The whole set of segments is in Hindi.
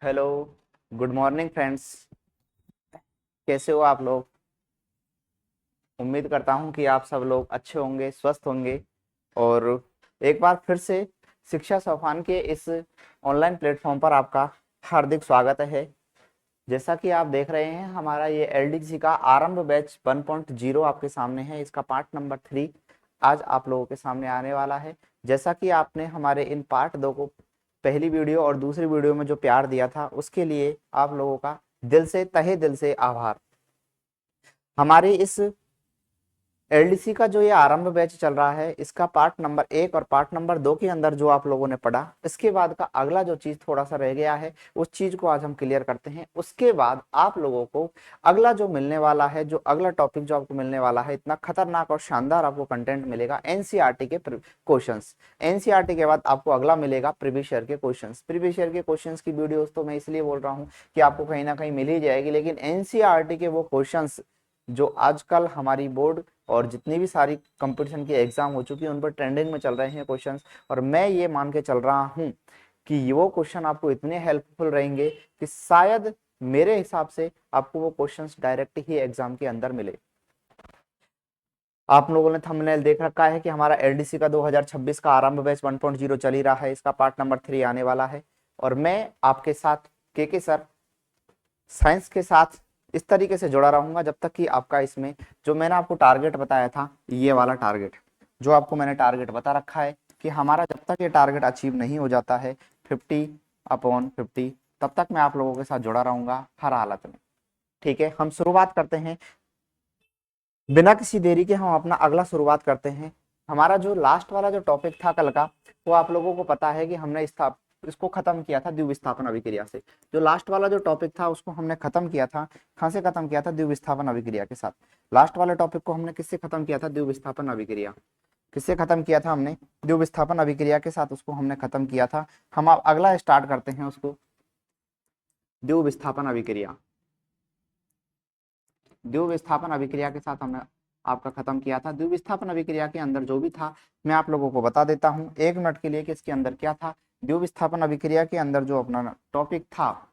हेलो। Good morning friends. कैसे हो आप लोग? उम्मीद करता हूं कि आप सब लोग अच्छे होंगे, स्वस्थ होंगे। और एक बार फिर से शिक्षा सोपान के इस ऑनलाइन प्लेटफॉर्म पर आपका हार्दिक स्वागत है। जैसा कि आप देख रहे हैं, हमारा ये एलडीसी का आरंभ बैच 1.0 आपके सामने है। इसका पार्ट नंबर 3 आज आप लोगों के सामने आने वाला है। जैसा कि आपने हमारे इन पार्ट 2 को पहली वीडियो और दूसरी वीडियो में जो प्यार दिया था, उसके लिए आप लोगों का दिल से, तहे दिल से आभार। हमारे इस एलडीसी का जो ये आरंभ बैच चल रहा है, इसका पार्ट नंबर 1 और पार्ट नंबर 2 के अंदर जो आप लोगों ने पढ़ा, इसके बाद का अगला जो चीज थोड़ा सा रह गया है, उस चीज को आज हम क्लियर करते हैं। उसके बाद आप लोगों को अगला जो मिलने वाला है, जो अगला टॉपिक जो आपको मिलने वाला है, इतना खतरनाक और शानदार आपको कंटेंट मिलेगा एनसीईआरटी के क्वेश्चंस। एनसीईआरटी के बाद आपको अगला मिलेगा प्रीवियस ईयर के क्वेश्चंस। प्रीवियस ईयर के क्वेश्चंस की वीडियोस तो मैं इसलिए बोल रहा हूँ कि आपको कहीं ना कहीं मिल ही जाएगी, लेकिन एनसीईआरटी के वो क्वेश्चंस जो आजकल हमारी बोर्ड और जितनी भी सारी कंपटीशन की एग्जाम हो चुकी है, उन पर ट्रेंडिंग में चल रहे हैं क्वेश्चंस। और मैं ये मान के चल रहा हूं कि वो क्वेश्चन आपको इतने हेल्पफुल रहेंगे कि शायद मेरे हिसाब से आपको वो क्वेश्चंस डायरेक्ट ही एग्जाम के अंदर मिले। आप लोगों ने थंबनेल देख रखा है कि हमारा एलडीसी का 2026 का आरंभ बैच 1.0 चल ही रहा है। इसका पार्ट नंबर 3 आने वाला है और मैं आपके साथ के सर साइंस के साथ इस तरीके से जुड़ा रहूंगा जब तक कि आपका इसमें जो मैंने आपको टारगेट बताया था, ये वाला टारगेट जो आपको मैंने टारगेट बता रखा है कि हमारा जब तक ये टारगेट अचीव नहीं हो जाता है 50/50, तब तक मैं आप लोगों के साथ जुड़ा रहूंगा हर हालत में। ठीक है, हम शुरुआत करते हैं बिना किसी देरी के। हम अपना अगला शुरुआत करते हैं। हमारा जो लास्ट वाला जो टॉपिक था कल का, वो आप लोगों को पता है कि हमने इसको खत्म किया था द्विविस्थापन अभिक्रिया से। जो लास्ट वाला जो टॉपिक था उसको हमने खत्म किया था। कहां से खत्म किया था? द्विविस्थापन अभिक्रिया के साथ। लास्ट वाले टॉपिक को हमने किससे खत्म किया था? द्विविस्थापन अभिक्रिया। किससे खत्म किया था हमने? द्विविस्थापन अभिक्रिया के साथ उसको हमने खत्म किया था। हम अब अगला स्टार्ट करते हैं उसको। द्विविस्थापन अभिक्रिया। द्विविस्थापन अभिक्रिया के साथ हमने आपका खत्म किया था। द्विविस्थापन अभिक्रिया के अंदर जो भी था, मैं आप लोगों को बता देता हूं 1 मिनट के लिए कि इसके अंदर क्या था। द्विविस्थापन अभिक्रिया के अंदर जो अपना टॉपिक था,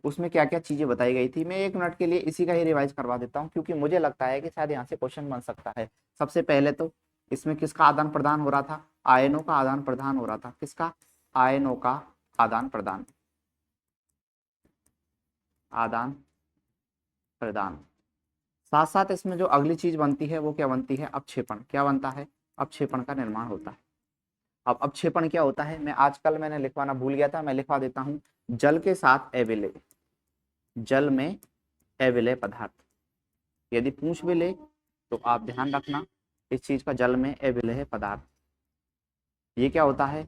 उसमें क्या क्या चीजें बताई गई थी, मैं 1 मिनट के लिए इसी का ही रिवाइज करवा देता हूँ, क्योंकि मुझे लगता है कि शायद यहाँ से क्वेश्चन बन सकता है। सबसे पहले तो इसमें किसका आदान प्रदान हो रहा था? आयनों का आदान प्रदान हो रहा था। किसका? आयनों का आदान प्रदान। आदान प्रदान। साथ साथ इसमें जो अगली चीज बनती है वो क्या बनती है? अपक्षेपण। क्या बनता है? अपक्षेपण का निर्माण होता है। अब अपक्षेपण क्या होता है, मैं आजकल मैंने लिखवाना भूल गया था, मैं लिखवा देता हूं। जल के साथ अविलय, जल में अविलय पदार्थ। यदि पूछ भी ले तो आप ध्यान रखना इस चीज का, जल में अविलय पदार्थ, ये क्या होता है?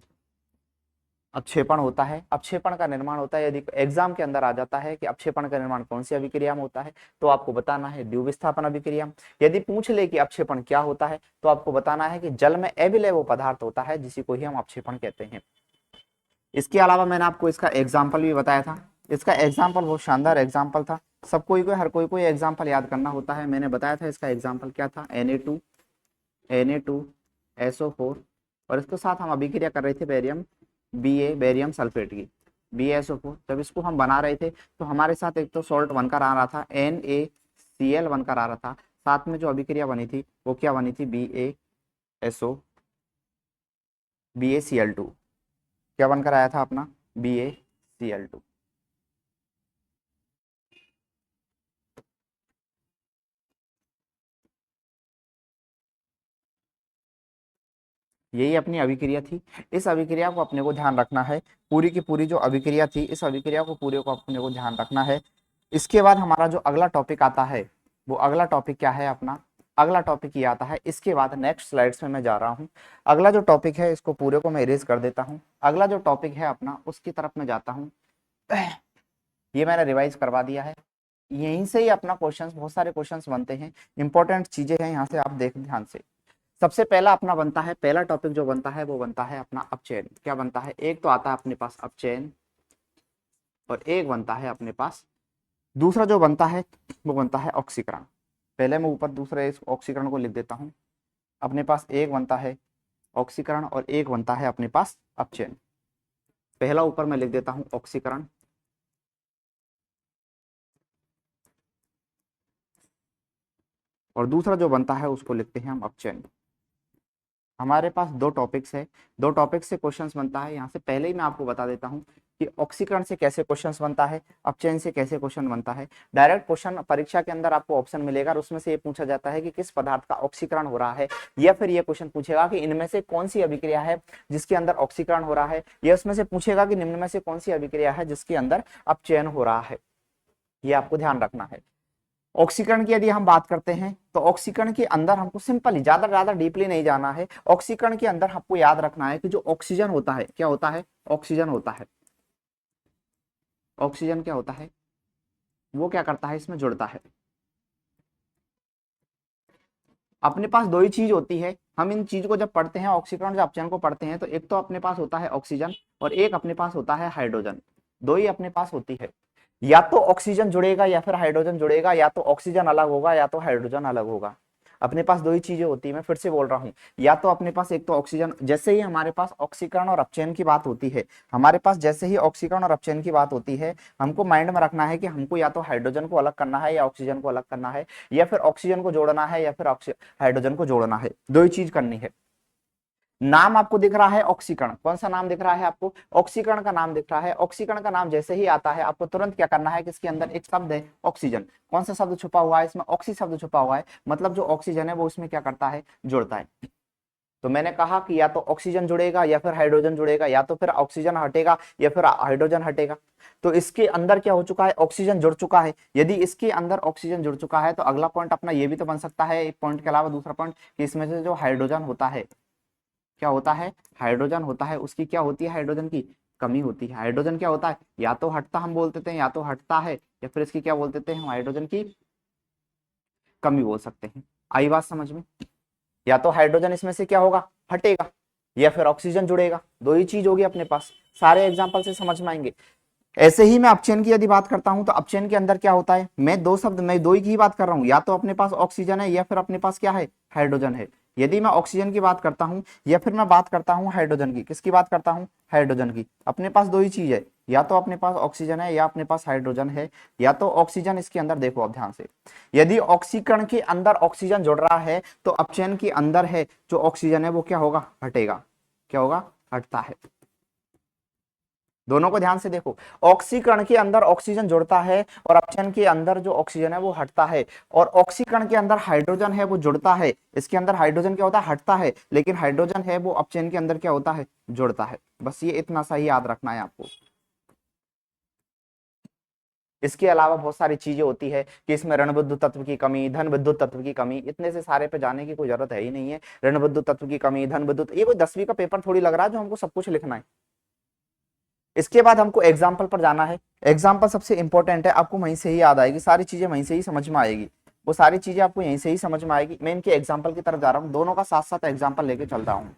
अपक्षेपण होता है। अपक्षेपण का निर्माण होता है। यदि एग्जाम के अंदर आ जाता है कि अपक्षेपण का निर्माण कौन सी अभिक्रिया में होता है, तो आपको बताना है द्विविस्थापन अभिक्रिया। यदि पूछ ले कि अपक्षेपण क्या होता है, तो आपको बताना है कि जल में अविलय वो पदार्थ होता है जिसी को ही हम अपक्षेपण कहते हैं। इसके अलावा मैंने आपको इसका एग्जाम्पल भी बताया था। इसका एग्जाम्पल बहुत शानदार एग्जाम्पल था। सब कोई को हर कोई एग्जाम्पल याद करना होता है। मैंने बताया था इसका एग्जाम्पल क्या था? Na2SO4। और इसके साथ हम अभिक्रिया कर रहे थे बेरियम सल्फेट की, BaSO4। जब इसको हम बना रहे थे तो हमारे साथ एक तो सॉल्ट बनकर आ रहा था, NaCl बनकर आ रहा था। साथ में जो अभिक्रिया बनी थी वो क्या बनी थी? BaCl2। क्या बनकर आया था अपना? BaCl2। यही अपनी अभिक्रिया थी। इस अभिक्रिया को अपने को ध्यान रखना है। पूरी की पूरी जो अभिक्रिया थी, इस अभिक्रिया को पूरे को अपने को ध्यान रखना है। इसके बाद हमारा जो अगला टॉपिक आता है, वो अगला टॉपिक क्या है अपना? अगला टॉपिक ये आता है। इसके बाद नेक्स्ट स्लाइड्स में मैं जा रहा हूँ। अगला जो टॉपिक है, इसको पूरे को मैं इरेज कर देता हूँ। अगला जो टॉपिक है अपना, उसकी तरफ मैं जाता हूँ। ये मैंने रिवाइज करवा दिया है। यहीं से ही अपना क्वेश्चंस, बहुत सारे क्वेश्चंस बनते हैं। इंपॉर्टेंट चीजें हैं, यहाँ से आप देख ध्यान से। सबसे पहला अपना बनता है, पहला टॉपिक जो बनता है वो बनता है अपना अपचयन। क्या बनता है? एक तो आता है अपने पास अपचयन, और एक बनता है अपने पास दूसरा जो बनता है वो बनता है ऑक्सीकरण। पहले मैं ऊपर दूसरे इस ऑक्सीकरण को लिख देता हूं। अपने पास एक बनता है ऑक्सीकरण और एक बनता है अपने पास अपचयन। पहला ऊपर मैं लिख देता हूं ऑक्सीकरण, और दूसरा जो बनता है उसको लिखते हैं हम अपचयन। हमारे पास दो टॉपिक्स है, दो टॉपिक से क्वेश्चंस बनता है। यहाँ से पहले ही मैं आपको बता देता हूँ कि ऑक्सीकरण से कैसे क्वेश्चंस बनता है, अपचयन से कैसे क्वेश्चन बनता है। डायरेक्ट क्वेश्चन परीक्षा के अंदर आपको ऑप्शन मिलेगा और उसमें से ये पूछा जाता है कि किस पदार्थ का ऑक्सीकरण हो रहा है, या फिर ये क्वेश्चन पूछेगा कि इनमें से कौन सी अभिक्रिया है जिसके अंदर ऑक्सीकरण हो रहा है, या उसमें से पूछेगा कि निम्न में से कौन सी अभिक्रिया है जिसके अंदर अपचयन हो रहा है। ये आपको ध्यान रखना है। ऑक्सीकरण की यदि हम बात करते हैं तो ऑक्सीकरण के अंदर हमको सिंपली ज्यादा डीपली नहीं जाना है। ऑक्सीकरण के अंदर हमको याद रखना है कि जो ऑक्सीजन होता है, क्या होता है, ऑक्सीजन होता है। ऑक्सीजन क्या होता है, वो क्या करता है, इसमें जुड़ता है। अपने पास दो ही चीज होती है, हम इन चीज को जब पढ़ते हैं, ऑक्सीकरण जब अपचयन को पढ़ते हैं, तो एक तो अपने पास होता है ऑक्सीजन और एक अपने पास होता है हाइड्रोजन। दो ही अपने पास होती है, या तो ऑक्सीजन जुड़ेगा या फिर हाइड्रोजन जुड़ेगा, या तो ऑक्सीजन अलग होगा या तो हाइड्रोजन अलग होगा। अपने पास दो ही चीजें होती है। मैं फिर से बोल रहा हूँ, या तो अपने पास एक तो ऑक्सीजन, जैसे ही हमारे पास ऑक्सीकरण और अपचयन की बात होती है, हमारे पास जैसे ही ऑक्सीकरण और अपचयन की बात होती है, हमको माइंड में रखना है कि हमको या तो हाइड्रोजन को अलग करना है या ऑक्सीजन को अलग करना है, या फिर ऑक्सीजन को जोड़ना है या फिर हाइड्रोजन को जोड़ना है। दो ही चीज करनी है। नाम आपको दिख रहा है ऑक्सीकरण, कौन सा नाम दिख रहा है आपको, ऑक्सीकरण का नाम दिख रहा है। ऑक्सीकरण का नाम जैसे ही आता है आपको तुरंत क्या करना है कि इसके अंदर एक शब्द है ऑक्सीजन। कौन सा शब्द छुपा हुआ है इसमें, ऑक्सी शब्द छुपा हुआ है, मतलब जो ऑक्सीजन है वो उसमें क्या करता है, जुड़ता है। तो मैंने कहा कि या तो ऑक्सीजन जुड़ेगा या फिर हाइड्रोजन जुड़ेगा, या तो फिर ऑक्सीजन हटेगा या फिर हाइड्रोजन हटेगा। तो इसके अंदर क्या हो चुका है, ऑक्सीजन जुड़ चुका है। यदि इसके अंदर ऑक्सीजन जुड़ चुका है तो अगला पॉइंट अपना ये भी तो बन सकता है, एक पॉइंट के अलावा दूसरा पॉइंट, कि इसमें से जो हाइड्रोजन होता है, क्या होता है, हाइड्रोजन होता है, उसकी क्या होती है, हाइड्रोजन की कमी होती है। हाइड्रोजन क्या होता है, या तो हटता हम बोल देते हैं, या तो हटता है, या फिर इसकी क्या बोल देते हैं हम, हाइड्रोजन की कमी बोल सकते हैं। आई बात समझ में। या तो हाइड्रोजन इसमें से क्या होगा, हटेगा, या फिर ऑक्सीजन जुड़ेगा। दो ही चीज होगी अपने पास, सारे एग्जाम्पल से समझ में आएंगे। ऐसे ही मैं अपचयन की यदि बात करता हूं तो अपचयन के अंदर क्या होता है, मैं दो शब्द, मैं दो ही की बात कर रहा हूं, या तो अपने पास ऑक्सीजन है या फिर अपने पास क्या है, हाइड्रोजन है। यदि मैं ऑक्सीजन की बात करता हूं या फिर मैं बात करता हूं हाइड्रोजन की, किसकी बात करता हूं, हाइड्रोजन की, अपने पास दो ही चीज है, या तो अपने पास ऑक्सीजन है या अपने पास हाइड्रोजन है। या तो ऑक्सीजन, इसके अंदर देखो अब ध्यान से, यदि ऑक्सीकरण के अंदर ऑक्सीजन जुड़ रहा है तो अपचयन के अंदर है जो ऑक्सीजन है वो क्या होगा, हटेगा। क्या होगा, हटता है। दोनों को ध्यान से देखो, ऑक्सीकरण के अंदर ऑक्सीजन जुड़ता है और अपचयन के अंदर जो ऑक्सीजन है वो हटता है। और ऑक्सीकरण के अंदर हाइड्रोजन है वो जुड़ता है, इसके अंदर हाइड्रोजन क्या होता है, हटता है, लेकिन हाइड्रोजन है वो अपचयन के अंदर क्या होता है, जुड़ता है। बस ये इतना सा ही याद रखना है आपको। इसके अलावा बहुत सारी चीजें होती है कि इसमें ऋण विद्युत तत्व की कमी, धन विद्युत तत्व की कमी, इतने से सारे पे जाने की कोई जरूरत है ही नहीं है। ऋण विद्युत तत्व की कमी, धन विद्युत, ये कोई 10वीं का पेपर थोड़ी लग रहा है जो हमको सब कुछ लिखना है। इसके बाद हमको एग्जाम्पल पर जाना है। एग्जाम्पल सबसे इंपॉर्टेंट है, आपको वहीं से ही याद आएगी, सारी चीजें वहीं से ही समझ में आएगी, वो सारी चीजें आपको यहीं से ही समझ में आएगी। मैं इनके एग्जाम्पल की तरफ जा रहा हूँ, दोनों का साथ साथ एग्जाम्पल लेके चल रहा हूँ।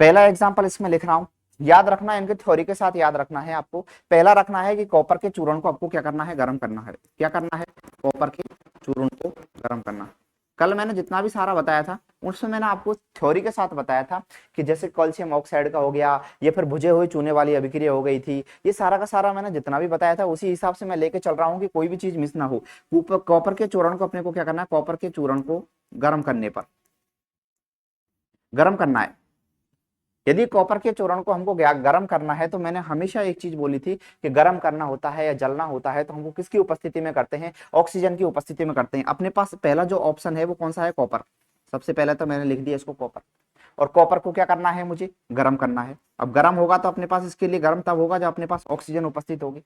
पहला एग्जाम्पल इसमें लिख रहा हूँ, याद रखना, इनके थ्योरी के साथ याद रखना है आपको। पहला रखना है कि कॉपर के चूर्ण को आपको क्या करना है, गर्म करना है। क्या करना है, कॉपर के चूर्ण को गर्म करना। कल मैंने जितना भी सारा बताया था उसमें मैंने आपको थ्योरी के साथ बताया था कि जैसे कैल्शियम ऑक्साइड का हो गया या फिर बुझे हुए चूने वाली अभिक्रिया हो गई थी, ये सारा का सारा मैंने जितना भी बताया था उसी हिसाब से मैं लेके चल रहा हूँ कि कोई भी चीज मिस ना हो। कॉपर के चूर्ण को अपने को क्या करना है, कॉपर के चूर्ण को गर्म करने पर गर्म करना है। यदि कॉपर के चूर्ण को हमको गर्म करना है तो मैंने हमेशा एक चीज बोली थी कि गर्म करना होता है या जलना होता है तो हमको किसकी उपस्थिति में करते हैं, ऑक्सीजन की उपस्थिति में करते हैं। अपने पास पहला जो ऑप्शन है वो कौन सा है, कॉपर। सबसे पहले तो मैंने लिख दिया इसको कॉपर, और कॉपर को क्या करना है, मुझे गर्म करना है। अब गर्म होगा तो अपने पास, इसके लिए गर्म तब होगा जब अपने पास ऑक्सीजन उपस्थित होगी।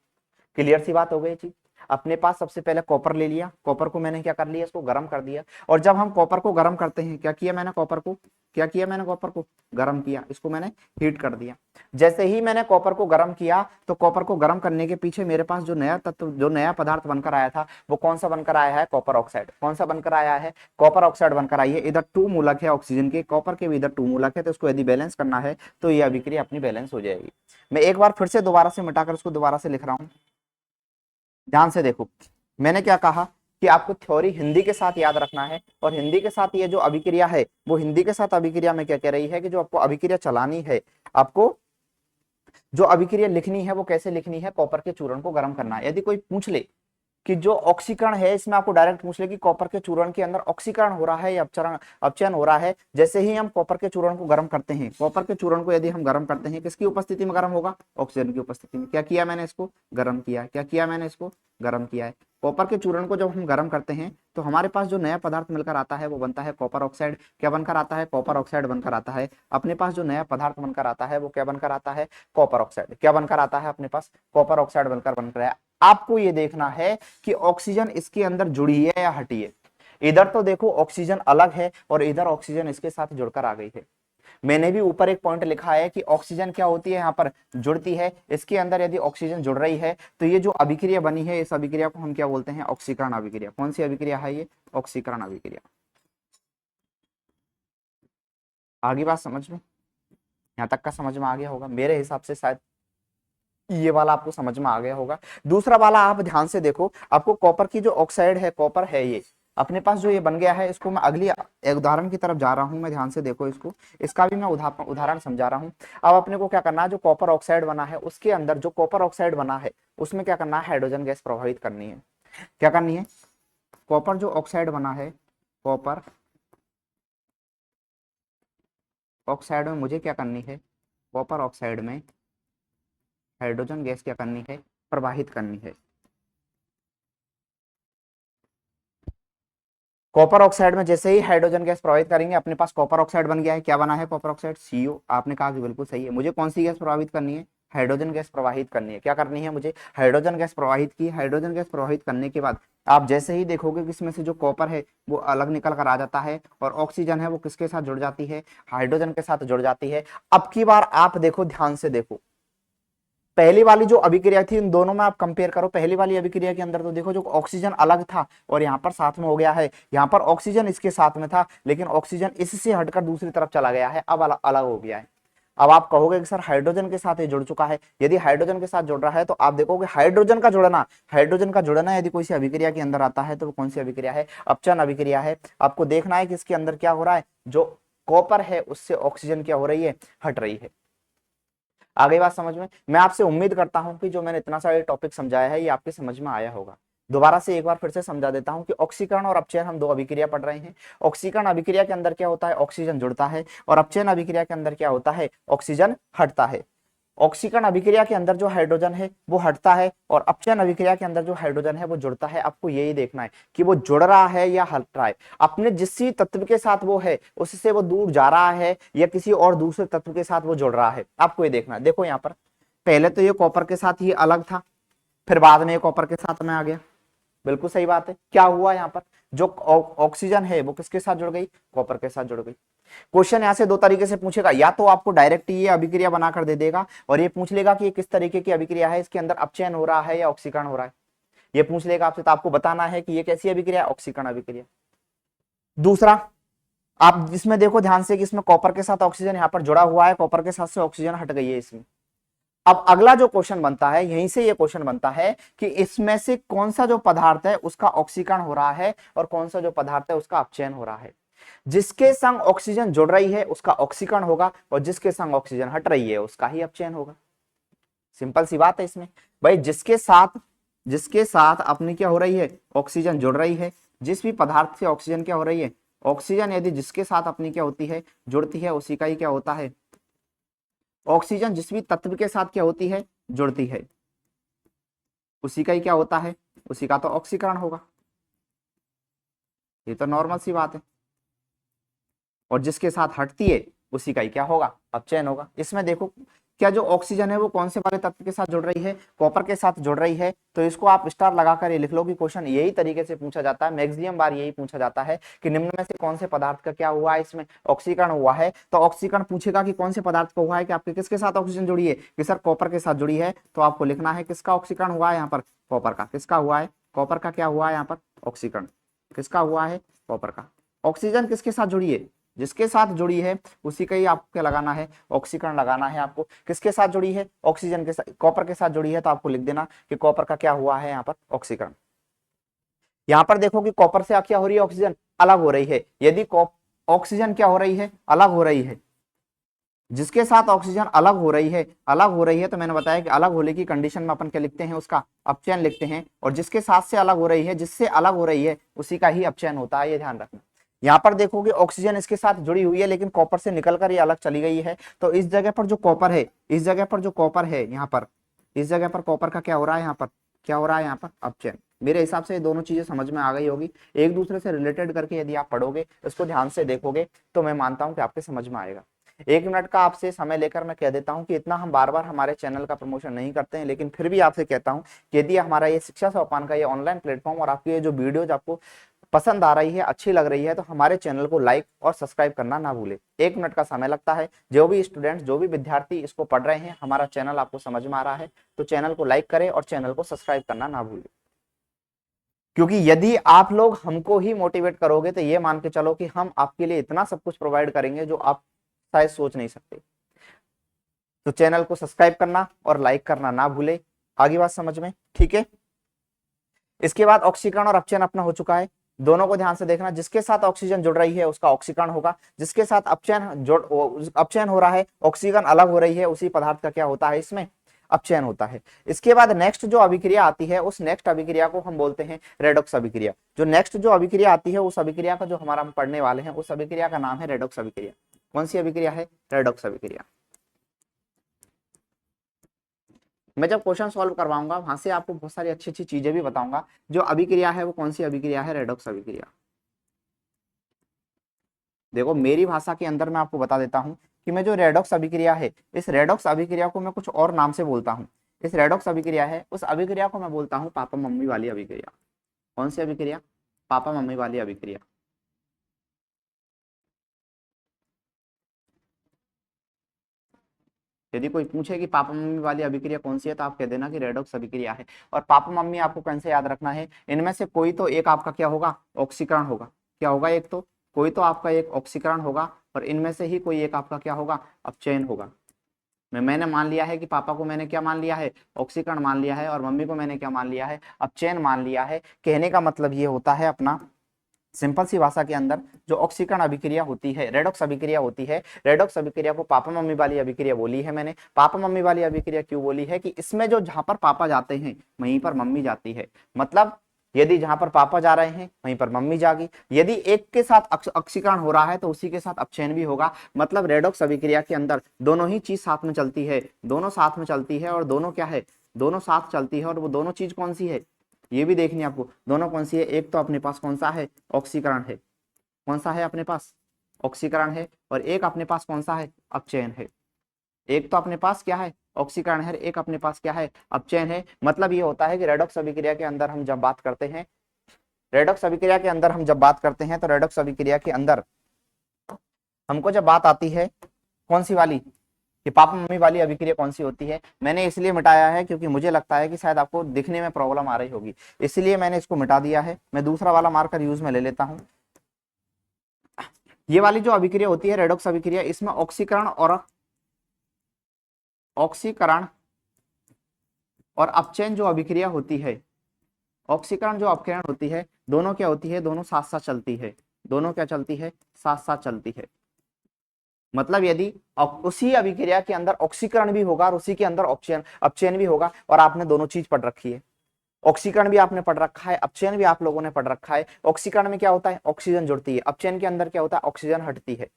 क्लियर सी बात हो गई चीज। अपने पास सबसे पहले कॉपर ले लिया, कॉपर को मैंने क्या कर लिया, इसको गर्म कर दिया। और जब हम कॉपर को गर्म करते हैं, क्या किया मैंने, कॉपर को क्या किया मैंने, कॉपर को गर्म किया, इसको मैंने हीट कर दिया। जैसे ही मैंने कॉपर को गर्म किया तो कॉपर को गर्म करने के पीछे मेरे पास जो नया तत्व, जो नया पदार्थ बनकर आया था वो कौन सा बनकर आया है, कॉपर ऑक्साइड। कौन सा बनकर आया है, कॉपर ऑक्साइड बनकर आई है। इधर 2 मूलक है ऑक्सीजन के, कॉपर के भी इधर 2 मूलक है, तो इसको यदि बैलेंस करना है तो ये अभिक्रिया अपनी बैलेंस हो जाएगी। मैं एक बार फिर से दोबारा से मिटाकर उसको दोबारा से लिख रहा हूं, ध्यान से देखो। मैंने क्या कहा कि आपको थ्योरी हिंदी के साथ याद रखना है, और हिंदी के साथ ये जो अभिक्रिया है वो हिंदी के साथ अभिक्रिया में क्या कह रही है कि जो आपको अभिक्रिया चलानी है, आपको जो अभिक्रिया लिखनी है वो कैसे लिखनी है, कॉपर के चूर्ण को गर्म करना है। यदि कोई पूछ ले कि जो ऑक्सीकरण है, इसमें आपको डायरेक्ट पूछ ले कि कॉपर के चूर्ण के अंदर ऑक्सीकरण हो रहा है या अपचयन हो रहा है, जैसे ही हम कॉपर के चूर्ण को गर्म करते हैं, कॉपर के चूर्ण को यदि हम गर्म करते हैं, किसकी उपस्थिति में गर्म होगा, ऑक्सीजन की उपस्थिति में। क्या किया मैंने, इसको गर्म किया। क्या किया मैंने, इसको गर्म किया है। कॉपर के चूर्ण को जब हम गर्म करते हैं तो हमारे पास जो नया पदार्थ मिलकर आता है वो बनता है कॉपर ऑक्साइड। क्या बनकर आता है, कॉपर ऑक्साइड बनकर आता है। अपने पास जो नया पदार्थ बनकर आता है वो क्या बनकर आता है, कॉपर ऑक्साइड। क्या बनकर आता है अपने पास, कॉपर ऑक्साइड बनकर आया। आपको ये देखना है कि ऑक्सीजन इसके अंदर जुड़ी है या हटी है। इधर तो देखो ऑक्सीजन अलग है और इधर ऑक्सीजन इसके साथ जुड़कर आ गई है। मैंने भी ऊपर एक पॉइंट लिखा है कि ऑक्सीजन क्या होती है, यहाँ पर जुड़ती है। इसके अंदर यदि ऑक्सीजन जुड़ रही है तो ये जो अभिक्रिया बनी है, इस अभिक्रिया को हम क्या बोलते हैं, ऑक्सीकरण अभिक्रिया। कौन सी अभिक्रिया है ये, ऑक्सीकरण अभिक्रिया। आगे बात समझ में, यहाँ तक का समझ में आ गया होगा मेरे हिसाब से, शायद ये वाला आपको समझ में आ गया होगा। दूसरा वाला आप ध्यान से देखो, आपको कॉपर की जो ऑक्साइड है, कॉपर है ये अपने पास जो ये बन गया है, इसको मैं अगली एक उदाहरण की तरफ जा रहा हूं। मैं ध्यान से देखो इसको, इसका भी मैं उदाहरण समझा रहा हूं। अब अपने को क्या करना है, जो कॉपर ऑक्साइड बना है उसके अंदर जो कॉपर ऑक्साइड बना है उसमें क्या करना है, हाइड्रोजन गैस प्रवाहित करनी है। क्या करनी है, कॉपर जो ऑक्साइड बना है, कॉपर ऑक्साइड में मुझे क्या करनी है, कॉपर ऑक्साइड में हाइड्रोजन गैस क्या करनी है, प्रवाहित करनी है। कॉपर ऑक्साइड में जैसे ही हाइड्रोजन गैस प्रवाहित करेंगे, अपने पास कॉपर ऑक्साइड बन गया है। क्या बना है, कॉपर ऑक्साइड, CO। आपने कहा कि बिल्कुल सही है। मुझे कौन सी गैस प्रवाहित करनी है, हाइड्रोजन गैस प्रवाहित करनी है। क्या करनी है मुझे, हाइड्रोजन गैस प्रवाहित की। हाइड्रोजन गैस प्रवाहित करने के बाद आप जैसे ही देखोगे कि इसमें से जो कॉपर है वो अलग निकल कर आ जाता है और ऑक्सीजन है वो किसके साथ जुड़ जाती है, हाइड्रोजन के साथ जुड़ जाती है। अब की बार आप देखो, ध्यान से देखो, पहली वाली जो अभिक्रिया थी इन दोनों में आप कंपेयर करो। पहली वाली अभिक्रिया के अंदर तो देखो जो ऑक्सीजन अलग था और यहाँ पर साथ में हो गया है, यहाँ पर ऑक्सीजन इसके साथ में था लेकिन ऑक्सीजन इससे हटकर दूसरी तरफ चला गया है, अब अलग अलग हो गया है। अब आप कहोगे कि सर हाइड्रोजन के साथ ये जुड़ चुका है। यदि हाइड्रोजन के साथ जुड़ रहा है तो आप देखोगे हाइड्रोजन का जुड़ना यदि कोई सी अभिक्रिया के अंदर आता है तो वो कौन सी अभिक्रिया है, अपचयन अभिक्रिया है। आपको देखना है कि इसके अंदर क्या हो रहा है, जो कॉपर है उससे ऑक्सीजन क्या हो रही है, हट रही है। आ गई बात समझ में। मैं आपसे उम्मीद करता हूं कि जो मैंने इतना सारा टॉपिक समझाया है ये आपके समझ में आया होगा। दोबारा से एक बार फिर से समझा देता हूं कि ऑक्सीकरण और अपचयन हम दो अभिक्रिया पढ़ रहे हैं। ऑक्सीकरण अभिक्रिया के अंदर क्या होता है, ऑक्सीजन जुड़ता है और अपचयन अभिक्रिया के अंदर क्या होता है, ऑक्सीजन हटता है। ऑक्सीकरण अभिक्रिया के अंदर जो हाइड्रोजन है वो हटता है और अपचयन अभिक्रिया के अंदर जो हाइड्रोजन है वो जुड़ता है। आपको यही देखना है कि वो जुड़ रहा है या हट रहा है, अपने जिस तत्व के साथ वो है उससे वो दूर जा रहा है या किसी और दूसरे तत्व के साथ वो जुड़ रहा है। आपको ये देखना है। देखो यहाँ पर पहले तो ये कॉपर के साथ ये अलग था, फिर बाद में ये कॉपर के साथ में आ गया। बिल्कुल सही बात है। क्या हुआ यहाँ पर, जो ऑक्सीजन है वो किसके साथ जुड़ गई, कॉपर के साथ जुड़ गई। क्वेश्चन यहाँ से दो तरीके से पूछेगा, या तो आपको डायरेक्ट ये अभिक्रिया बनाकर दे देगा और ये पूछ लेगा कि ये किस तरीके की अभिक्रिया है, इसके अंदर अपचयन हो रहा है या ऑक्सीकरण हो रहा है, ये पूछ लेगा आपसे। तो आपको बताना है कि ये कैसी अभिक्रिया है, ऑक्सीकरण अभिक्रिया। दूसरा, आप इसमें देखो ध्यान से कि इसमें कॉपर के साथ ऑक्सीजन यहाँ पर जुड़ा हुआ है, कॉपर के साथ से ऑक्सीजन हट गई है इसमें। अब अगला जो क्वेश्चन बनता है, यहीं से ये क्वेश्चन बनता है कि इसमें से कौन सा जो पदार्थ है उसका ऑक्सीकरण हो रहा है और कौन सा जो पदार्थ है उसका अपचयन हो रहा है। जिसके संग ऑक्सीजन जुड़ रही है उसका ऑक्सीकरण होगा और जिसके संग ऑक्सीजन हट रही है उसका ही अपचयन होगा। सिंपल सी बात है इसमें भाई। जिसके साथ अपनी क्या हो रही है, ऑक्सीजन जुड़ रही है। जिस भी पदार्थ से ऑक्सीजन क्या हो रही है, ऑक्सीजन यदि जिसके साथ अपनी क्या होती है, जुड़ती है, उसी का ही क्या होता है, ऑक्सीजन जिस भी तत्व के साथ क्या होती है, जुड़ती है, उसी का ही क्या होता है, उसी का तो ऑक्सीकरण होगा। ये तो नॉर्मल सी बात है। और जिसके साथ हटती है उसी का ही क्या होगा, अपचयन होगा। इसमें देखो क्या जो ऑक्सीजन है वो कौन से वाले तत्व के साथ जुड़ रही है, कॉपर के साथ जुड़ रही है। तो इसको आप स्टार लगाकर ये लिख लो कि क्वेश्चन यही तरीके से पूछा जाता है, मैक्सिमम बार यही पूछा जाता है कि निम्न में से कौन से पदार्थ का क्या हुआ है, इसमें ऑक्सीकरण हुआ है। तो ऑक्सीकरण पूछेगा कि कौन से पदार्थ का हुआ है, कि आपके किसके साथ ऑक्सीजन जुड़ी है, कि सर कॉपर के साथ जुड़ी है। तो आपको लिखना है किसका ऑक्सीकरण हुआ है यहाँ पर, कॉपर का। किसका हुआ है, कॉपर का क्या हुआ है यहाँ पर, ऑक्सीकरण किसका हुआ है, कॉपर का। ऑक्सीजन किसके साथ जुड़ी है, जिसके साथ जुड़ी है उसी का ही आपको क्या लगाना है, ऑक्सीकरण लगाना है आपको। किसके साथ जुड़ी है, ऑक्सीजन के साथ, कॉपर के साथ जुड़ी है, तो आपको लिख देना कि कॉपर का क्या हुआ है यहाँ पर, ऑक्सीकरण। यहाँ पर देखो कि कॉपर से क्या हो रही है, ऑक्सीजन अलग हो रही है। यदि ऑक्सीजन क्या हो रही है, अलग हो रही है, जिसके साथ ऑक्सीजन अलग हो रही है, अलग हो रही है, तो मैंने बताया कि अलग होने की कंडीशन में अपन क्या लिखते हैं, उसका अपचयन लिखते हैं। और जिसके साथ से अलग हो रही है, जिससे अलग हो रही है, उसी का ही अपचयन होता है, ये ध्यान रखना। यहाँ पर देखोगे ऑक्सीजन इसके साथ जुड़ी हुई है, लेकिन कॉपर से निकलकर ये अलग चली गई है। तो इस जगह पर जो कॉपर है, इस जगह पर जो कॉपर है, यहाँ पर इस जगह पर कॉपर का क्या हो रहा है, यहाँ पर क्या हो रहा है, यहाँ पर अपचयन। मेरे हिसाब से ये दोनों चीजें समझ में आ गई होगी। एक दूसरे से रिलेटेड करके यदि आप पढ़ोगे, इसको ध्यान से देखोगे, तो मैं मानता हूं कि आपके समझ में आएगा। 1 मिनट का आपसे समय लेकर मैं कह देता हूं कि इतना हम बार बार हमारे चैनल का प्रमोशन नहीं करते हैं, लेकिन फिर भी आपसे कहता हूं कि यदि हमारा ये शिक्षा सोपान का ये ऑनलाइन प्लेटफॉर्म और आपकी ये जो वीडियोज आपको पसंद आ रही है, अच्छी लग रही है, तो हमारे चैनल को लाइक और सब्सक्राइब करना ना भूले। 1 मिनट का समय लगता है। जो भी स्टूडेंट्स, जो भी विद्यार्थी इसको पढ़ रहे हैं, हमारा चैनल आपको समझ में आ रहा है, तो चैनल को लाइक करें और चैनल को सब्सक्राइब करना ना भूले। क्योंकि यदि आप लोग हमको ही मोटिवेट करोगे, तो ये मान के चलो कि हम आपके लिए इतना सब कुछ प्रोवाइड करेंगे जो आप शायद सोच नहीं सकते। तो चैनल को सब्सक्राइब करना और लाइक करना ना भूले। आगे बात समझ में, ठीक है। इसके बाद ऑक्सीकरण और अपचयन अपना हो चुका है। दोनों को ध्यान से देखना, जिसके साथ ऑक्सीजन जुड़ रही है उसका ऑक्सीकरण होगा, जिसके साथ अपचयन हो रहा है, ऑक्सीजन अलग हो रही है, उसी पदार्थ का क्या होता है, इसमें अपचयन होता है। इसके बाद नेक्स्ट जो अभिक्रिया आती है, उस नेक्स्ट अभिक्रिया को हम बोलते हैं रेडॉक्स अभिक्रिया। जो नेक्स्ट जो अभिक्रिया आती है, उस अभिक्रिया का जो हमारा हम पढ़ने वाले हैं, उस अभिक्रिया का नाम है रेडॉक्स अभिक्रिया। कौन सी अभिक्रिया है, रेडॉक्स अभिक्रिया। मैं जब क्वेश्चन सॉल्व करवाऊंगा, वहां से आपको बहुत सारी अच्छी अच्छी चीजें भी बताऊंगा। जो अभिक्रिया है वो कौन सी अभिक्रिया है, रेडॉक्स अभिक्रिया। देखो मेरी भाषा के अंदर मैं आपको बता देता हूं कि मैं जो रेडॉक्स अभिक्रिया है, इस रेडॉक्स अभिक्रिया को मैं कुछ और नाम से बोलता हूं। इस रेडॉक्स अभिक्रिया है, उस अभिक्रिया को मैं बोलता हूं पापा मम्मी वाली अभिक्रिया। कौन सी अभिक्रिया, पापा मम्मी वाली अभिक्रिया। यदि कोई पूछे कि पापा मम्मी वाली अभिक्रिया कौन सी है, तो आप कह देना कि रेडॉक्स अभिक्रिया है। और पापा मम्मी आपको कैसे याद रखना है, इनमें से कोई तो एक आपका क्या होगा, ऑक्सीकरण होगा। क्या होगा, एक तो कोई तो आपका एक ऑक्सीकरण होगा, और इनमें से ही कोई एक आपका क्या होगा, अपचयन होगा। मैंने मान लिया है कि पापा को मैंने क्या मान लिया है, ऑक्सीकरण मान लिया है, और मम्मी को मैंने क्या मान लिया है, अपचयन मान लिया है। कहने का मतलब ये होता है अपना, सिंपल सी भाषा के अंदर, जो ऑक्सीकरण अभिक्रिया होती है, रेडॉक्स अभिक्रिया होती है, रेडॉक्स अभिक्रिया को पापा मम्मी वाली अभिक्रिया बोली है मैंने। पापा मम्मी वाली अभिक्रिया क्यों बोली है, कि इसमें जो जहां पर पापा जाते हैं वहीं पर मम्मी जाती है। मतलब यदि जहां पर पापा जा रहे हैं वहीं पर मम्मी जागी। यदि एक के साथ ऑक्सीकरण हो रहा है, तो उसी के साथ अपचयन भी होगा। मतलब रेडॉक्स अभिक्रिया के अंदर दोनों ही चीज साथ में चलती है, दोनों साथ में चलती है, और दोनों क्या है, दोनों साथ चलती है। और वो दोनों चीज कौन सी है, ये भी देखनी है आपको, दोनों कौन सी है। एक तो अपने पास कौन सा है, ऑक्सीकरण है। कौन सा है अपने पास, ऑक्सीकरण है। और एक अपने पास कौन सा है, अपचयन है। एक तो अपने पास क्या है, ऑक्सीकरण है, एक अपने पास क्या है, अपचयन है। मतलब ये होता है कि रेडॉक्स अभिक्रिया के अंदर हम जब बात करते हैं, रेडॉक्स अभिक्रिया के अंदर हम जब बात करते हैं, तो रेडॉक्स अभिक्रिया के अंदर हमको जब बात आती है कौन सी वाली, कि पापा मम्मी वाली अभिक्रिया कौन सी होती है, मैंने इसलिए मिटाया है क्योंकि मुझे लगता है कि शायद आपको दिखने में प्रॉब्लम आ रही होगी, इसलिए मैंने इसको मिटा दिया है। मैं दूसरा वाला मार्कर यूज में ले लेता हूं। ये वाली जो अभिक्रिया होती है, रेडॉक्स अभिक्रिया, इसमें ऑक्सीकरण और अपचयन जो अभिक्रिया होती है, ऑक्सीकरण जो अपक्षरण होती है, दोनों क्या होती है, दोनों साथ साथ चलती है। दोनों क्या चलती है, साथ साथ चलती है। मतलब यदि उसी अभिक्रिया के अंदर ऑक्सीकरण भी होगा और उसी के अंदर अपचयन भी होगा, और आपने दोनों चीज पढ़ रखी है, ऑक्सीकरण भी आपने पढ़ रखा है, अपचयन भी आप लोगों ने पढ़ रखा है। ऑक्सीकरण में क्या होता है, ऑक्सीजन जुड़ती है। अपचयन के अंदर क्या होता है, ऑक्सीजन हटती है।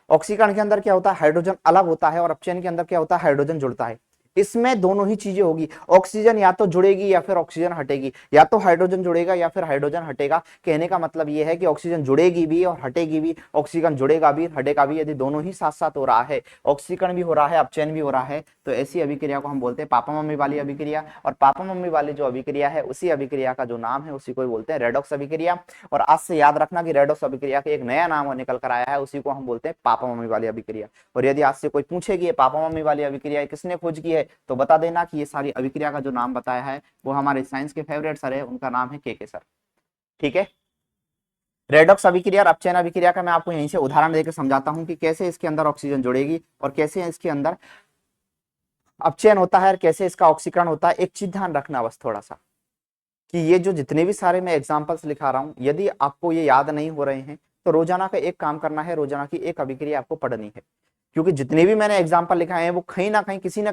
ऑक्सीकरण के अंदर क्या होता है, हाइड्रोजन अलग होता है, और अपचयन के अंदर क्या होता है, हाइड्रोजन जुड़ता है। इसमें दोनों ही चीजें होगी, ऑक्सीजन या तो जुड़ेगी या फिर ऑक्सीजन हटेगी, या तो हाइड्रोजन जुड़ेगा या फिर हाइड्रोजन हटेगा। कहने का मतलब यह है कि ऑक्सीजन जुड़ेगी भी और हटेगी भी, ऑक्सीजन जुड़ेगा भी हटेगा भी। यदि दोनों ही साथ साथ हो रहा है, ऑक्सीकरण भी हो रहा है, अपचयन भी हो रहा है, तो ऐसी अभिक्रिया को हम बोलते हैं पापा मम्मी वाली अभिक्रिया। और पापा मम्मी वाली जो अभिक्रिया है, उसी अभिक्रिया का जो नाम है, उसी को बोलते हैं रेडॉक्स अभिक्रिया। और आज से याद रखना कि रेडॉक्स अभिक्रिया का एक नया नाम निकल कर आया है, उसी को हम बोलते हैं पापा मम्मी वाली अभिक्रिया। और यदि आज से कोई पूछेगी पापा मम्मी वाली अभिक्रिया किसने खोज की है, तो बता देना कि ये सारी अभिक्रिया का जो नाम बताया है, वो हमारे साइंस के फेवरेट सर है, उनका नाम है के सर। ठीक है। रेडॉक्स अभिक्रिया और अपचयन अभिक्रिया का मैं आपको यहीं से उदाहरण देकर समझाता हूं कि कैसे इसके अंदर ऑक्सीजन जुड़ेगी और कैसे इसके अंदर अपचयन होता है और कैसे इसका ऑक्सीकरण होता है। एक चीज ध्यान रखना बस थोड़ा सा, कि ये जो जितने भी सारे मैं एग्जांपल्स लिखा रहा हूं, यदि आपको ये याद नहीं हो रहे हैं, तो रोजाना का एक काम करना है, रोजाना की एक अभिक्रिया आपको पढ़नी है। क्योंकि जितने भी मैंने एग्जाम्पल लिखाए हैं वो कहीं ना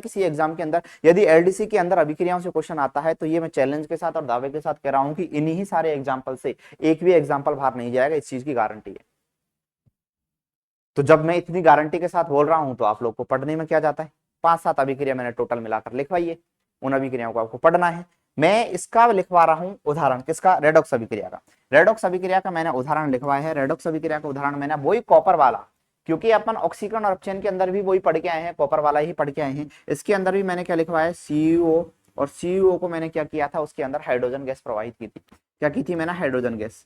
किसी एग्जाम के अंदर, यदि एलडीसी के अंदर अभिक्रियाओं से क्वेश्चन आता है तो ये मैं चैलेंज के साथ और दावे के साथ कह रहा हूं कि इन्हीं ही सारे एग्जाम्पल से एक भी एग्जाम्पल बाहर नहीं जाएगा, इस चीज की गारंटी है। तो जब मैं इतनी गारंटी के साथ बोल रहा हूं तो आप लोग को पढ़ने में क्या जाता है, 5-7 अभिक्रिया मैंने टोटल मिलाकर लिखवाइए, उन अभिक्रियाओं को आपको पढ़ना है। मैं इसका लिखवा रहा हूं उदाहरण, किसका, रेडॉक्स अभिक्रिया का। रेडॉक्स अभिक्रिया का मैंने उदाहरण लिखवाया है। रेडॉक्स अभिक्रिया का उदाहरण मैंने वही कॉपर वाला, क्योंकि अपन ऑक्सीकरण और अपचयन के अंदर भी वही पढ़ के आए हैं, कॉपर वाला ही पढ़ के आए हैं। इसके अंदर भी मैंने क्या लिखवाया है, CuO, और CuO को मैंने क्या किया था, उसके अंदर हाइड्रोजन गैस प्रवाहित की थी। क्या की थी मैंने, हाइड्रोजन गैस।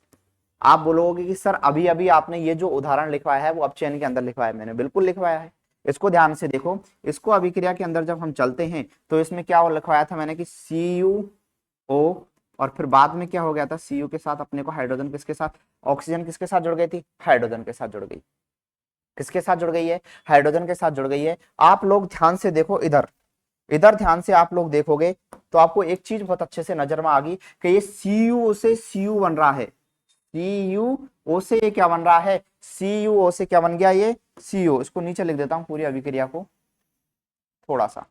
आप बोलोगे कि सर अभी अभी आपने ये जो उदाहरण लिखवाया है वो अपचयन के अंदर लिखवाया है। मैंने बिल्कुल लिखवाया है, इसको ध्यान से देखो। इसको अभिक्रिया के अंदर जब हम चलते हैं तो इसमें क्या लिखवाया था मैंने कि CuO, और फिर बाद में क्या हो गया था, Cu के साथ अपने को हाइड्रोजन किसके साथ, ऑक्सीजन किसके साथ जुड़ गई थी, हाइड्रोजन के साथ जुड़ गई। किसके साथ जुड़ गई है, हाइड्रोजन के साथ जुड़ गई है। आप लोग ध्यान से देखो, इधर इधर ध्यान से आप लोग देखोगे तो आपको एक चीज बहुत अच्छे से नजर में आ गई कि ये CuO से Cu बन रहा है। CuO से ये क्या बन रहा है, CuO से क्या बन गया, ये CO। इसको नीचे लिख देता हूं पूरी अभिक्रिया को थोड़ा सा,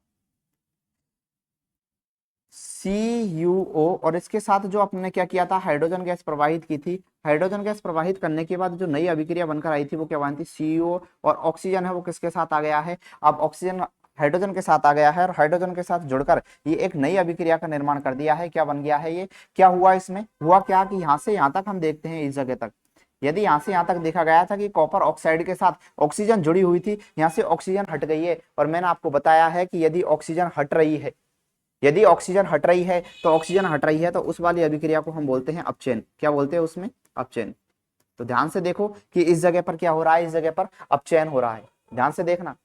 CuO, और इसके साथ जो अपने क्या किया था, हाइड्रोजन गैस प्रवाहित की थी। हाइड्रोजन गैस प्रवाहित करने के बाद जो नई अभिक्रिया बनकर आई थी वो क्या बनी थी, CO, और ऑक्सीजन है वो किसके साथ आ गया है, अब ऑक्सीजन हाइड्रोजन के साथ आ गया है, और हाइड्रोजन के साथ जुड़कर ये एक नई अभिक्रिया का निर्माण कर दिया है। क्या बन गया है ये, क्या हुआ इसमें, हुआ क्या कि यहाँ से यहाँ तक हम देखते हैं, इस जगह तक, यदि यहाँ से यहाँ तक देखा गया था कि कॉपर ऑक्साइड के साथ ऑक्सीजन जुड़ी हुई थी, यहाँ से ऑक्सीजन हट गई है। और मैंने आपको बताया है कि यदि ऑक्सीजन हट रही है, यदि ऑक्सीजन हट रही है तो ऑक्सीजन हट रही है तो उस वाली अभिक्रिया को हम बोलते हैं अपचयन। क्या बोलते हैं उसमें, अपचयन। तो ध्यान से देखो कि इस जगह पर क्या हो रहा है, इस जगह पर अपचयन हो रहा है। ध्यान से देखना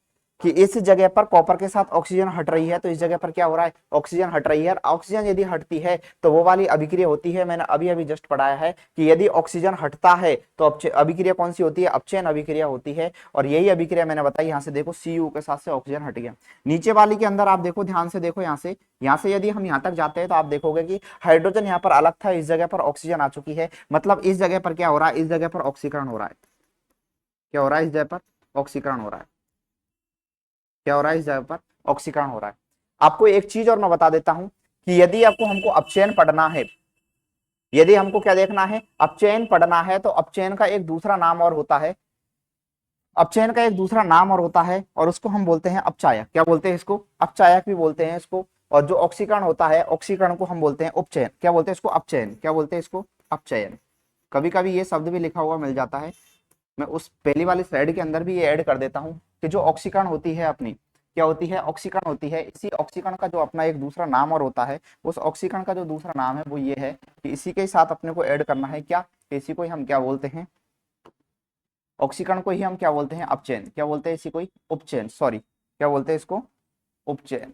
कि इस जगह पर कॉपर के साथ ऑक्सीजन हट रही है तो इस जगह पर क्या हो रहा है, ऑक्सीजन हट रही है। ऑक्सीजन यदि हटती है तो वो वाली अभिक्रिया होती है, मैंने अभी अभी जस्ट पढ़ाया है कि यदि ऑक्सीजन हटता है तो अभिक्रिया कौन सी होती है, अपचयन अभिक्रिया होती है। और यही अभिक्रिया मैंने बताई, यहाँ से देखो Cu के साथ से ऑक्सीजन हट गया। नीचे वाली के अंदर आप देखो, ध्यान से देखो, यहाँ से यदि हम यहाँ तक जाते हैं तो आप देखोगे कि हाइड्रोजन यहाँ पर अलग था, इस जगह पर ऑक्सीजन आ चुकी है। मतलब इस जगह पर क्या हो रहा है, इस जगह पर ऑक्सीकरण हो रहा है। क्या हो रहा है, इस जगह पर ऑक्सीकरण हो रहा है। क्या हो रहा है, इस जगह पर ऑक्सीकरण हो रहा है। आपको एक चीज और मैं बता देता हूं कि यदि आपको हमको अपचयन पढ़ना है, यदि हमको क्या देखना है, अपचयन पढ़ना है, तो अपचयन का एक दूसरा नाम और होता है, अपचयन का एक दूसरा नाम और होता है, और उसको हम बोलते हैं अपचायक। क्या बोलते हैं इसको, अपचायक भी बोलते हैं इसको। और जो ऑक्सीकरण होता है, ऑक्सीकरण को हम बोलते हैं उपचयन। क्या बोलते हैं इसको, अपचयन। क्या बोलते हैं इसको, अपचयन। कभी कभी ये शब्द भी लिखा हुआ मिल जाता है, मैं उस पहली वाली स्लाइड के अंदर भी ये ऐड कर देता हूं कि जो ऑक्सीकरण होती है अपनी, क्या होती है, ऑक्सीकरण होती है। इसी ऑक्सीकरण का जो अपना एक दूसरा नाम और होता है, उस ऑक्सीकरण का जो दूसरा नाम है वो ये है कि इसी के साथ अपने को ऐड करना है क्या, इसी को ही हम क्या बोलते हैं, ऑक्सीकरण को ही हम क्या बोलते हैं, अपचयन। क्या बोलते हैं इसी को ही, उपचयन, सॉरी, क्या बोलते हैं इसको, उपचयन।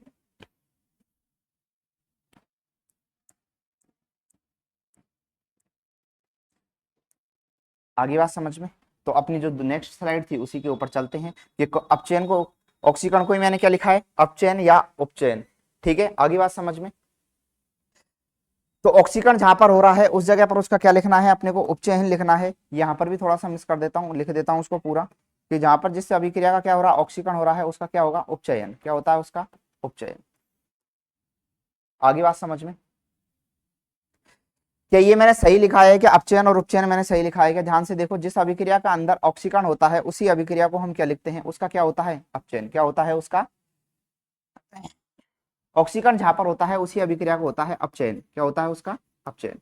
आगे बात समझ में। तो अपनी जो नेक्स्ट स्लाइड थी उसी के ऊपर चलते हैं कि अपचयन को, ऑक्सीकरण को ही मैंने क्या लिखा है, अपचयन या उपचयन। ठीक है, आगे बात समझ में। तो ऑक्सीकरण जहां पर हो रहा है उस जगह पर उसका क्या लिखना है, अपने को उपचयन लिखना है। यहाँ पर भी थोड़ा सा मिस कर देता हूँ, लिख देता हूँ उसको पूरा, कि जहां पर जिससे अभिक्रिया का क्या हो रहा है, ऑक्सीकरण हो रहा है, उसका क्या होगा, उपचयन। क्या होता है उसका, उपचयन। आगे बात समझ में। क्या ये मैंने सही लिखा है कि अपचयन और उपचयन मैंने सही लिखा है क्या, ध्यान से देखो। जिस अभिक्रिया का अंदर ऑक्सीकरण होता है उसी अभिक्रिया को हम क्या लिखते हैं, उसका क्या होता है, अपचयन। क्या होता है उसका, ऑक्सीकरण जहां पर होता है उसी अभिक्रिया को होता है अपचयन। क्या होता है उसका, अपचयन।